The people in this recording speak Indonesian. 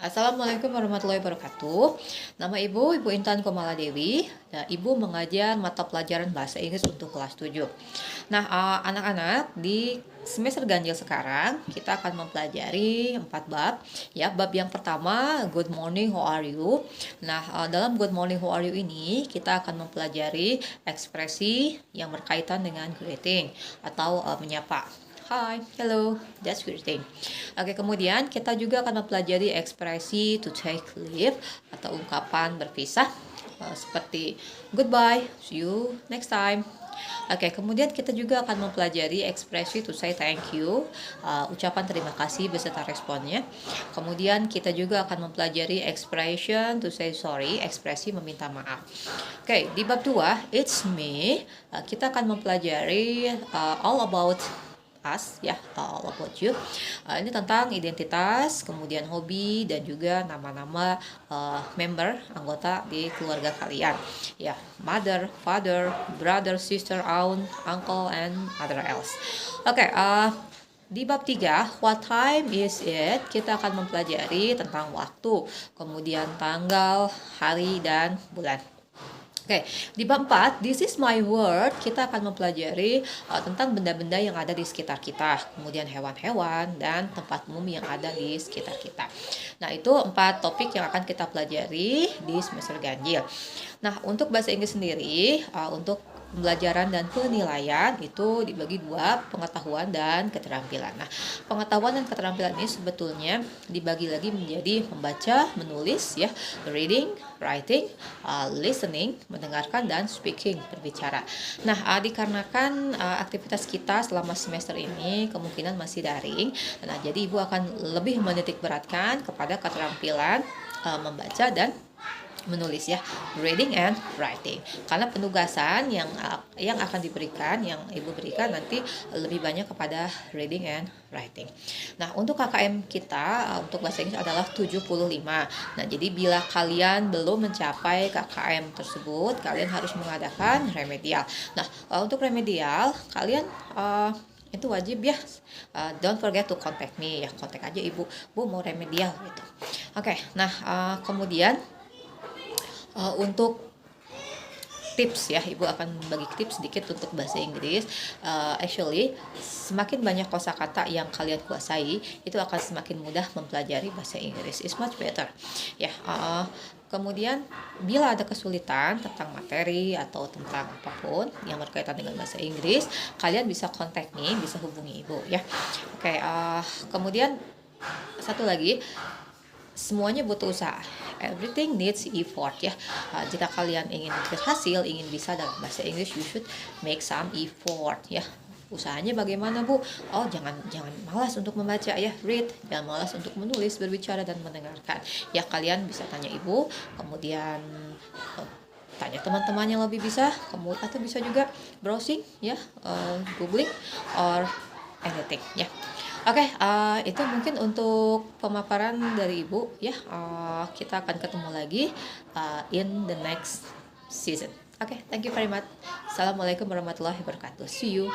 Assalamualaikum warahmatullahi wabarakatuh. Nama Ibu Intan Komaladewi. Nah, Ibu mengajar mata pelajaran bahasa Inggris untuk kelas 7. Nah, anak-anak di semester ganjil sekarang kita akan mempelajari 4 bab. Ya, bab yang pertama, Good morning, how are you? Nah, dalam Good morning, how are you ini kita akan mempelajari ekspresi yang berkaitan dengan greeting atau menyapa. Hi, hello, that's greeting. Oke, kemudian kita juga akan mempelajari ekspresi to take leave atau ungkapan berpisah seperti goodbye, see you next time. Oke, kemudian kita juga akan mempelajari ekspresi to say thank you, ucapan terima kasih beserta responnya. Kemudian kita juga akan mempelajari expression to say sorry, ekspresi meminta maaf. Oke, di bab 2, it's me, kita akan mempelajari all about us, ya, all about you. Ini tentang identitas, kemudian hobi, dan juga nama-nama member anggota di keluarga kalian, ya, mother, father, brother, sister, aunt, uncle, and other else. Oke, di bab 3, what time is it? Kita akan mempelajari tentang waktu, kemudian tanggal, hari, dan bulan. Oke, di bab 4, this is my world, kita akan mempelajari tentang benda-benda yang ada di sekitar kita, kemudian hewan-hewan, dan tempat umum yang ada di sekitar kita. Nah, itu 4 topik yang akan kita pelajari di semester ganjil. Nah, untuk bahasa Inggris sendiri, untuk pembelajaran dan penilaian itu dibagi 2, pengetahuan dan keterampilan. Nah, pengetahuan dan keterampilan ini sebetulnya dibagi lagi menjadi membaca, menulis, ya, reading, writing, listening, mendengarkan, dan speaking, berbicara. Nah, dikarenakan aktivitas kita selama semester ini kemungkinan masih daring, nah jadi Ibu akan lebih menitik beratkan kepada keterampilan membaca dan menulis, ya, reading and writing, karena penugasan yang akan diberikan, yang Ibu berikan nanti lebih banyak kepada reading and writing. Nah, untuk KKM kita untuk bahasa Inggris adalah 75. Nah, jadi bila kalian belum mencapai KKM tersebut, kalian harus mengadakan remedial. Nah, untuk remedial kalian itu wajib, ya, don't forget to contact me, ya, kontak aja Ibu, Bu mau remedial gitu. Oke, nah kemudian untuk tips, ya, Ibu akan bagi tips sedikit untuk bahasa Inggris. Actually, semakin banyak kosakata yang kalian kuasai, itu akan semakin mudah mempelajari bahasa Inggris. It's much better, ya. Kemudian bila ada kesulitan tentang materi atau tentang apapun yang berkaitan dengan bahasa Inggris, kalian bisa kontak nih, bisa hubungi Ibu, ya. Oke, kemudian satu lagi, semuanya butuh usaha. Everything needs effort, ya. Jika kalian ingin berhasil, ingin bisa dalam bahasa Inggris, you should make some effort, ya. Usahanya bagaimana, Bu? Oh, jangan malas untuk membaca, ya, read, jangan malas untuk menulis, berbicara, dan mendengarkan. Ya, kalian bisa tanya Ibu, kemudian tanya teman-teman yang lebih bisa, atau bisa juga browsing, ya, googling or anything, ya. Oke, itu mungkin untuk pemaparan dari Ibu, ya. Kita akan ketemu lagi in the next season. Oke, thank you very much. Assalamualaikum warahmatullahi wabarakatuh. See you.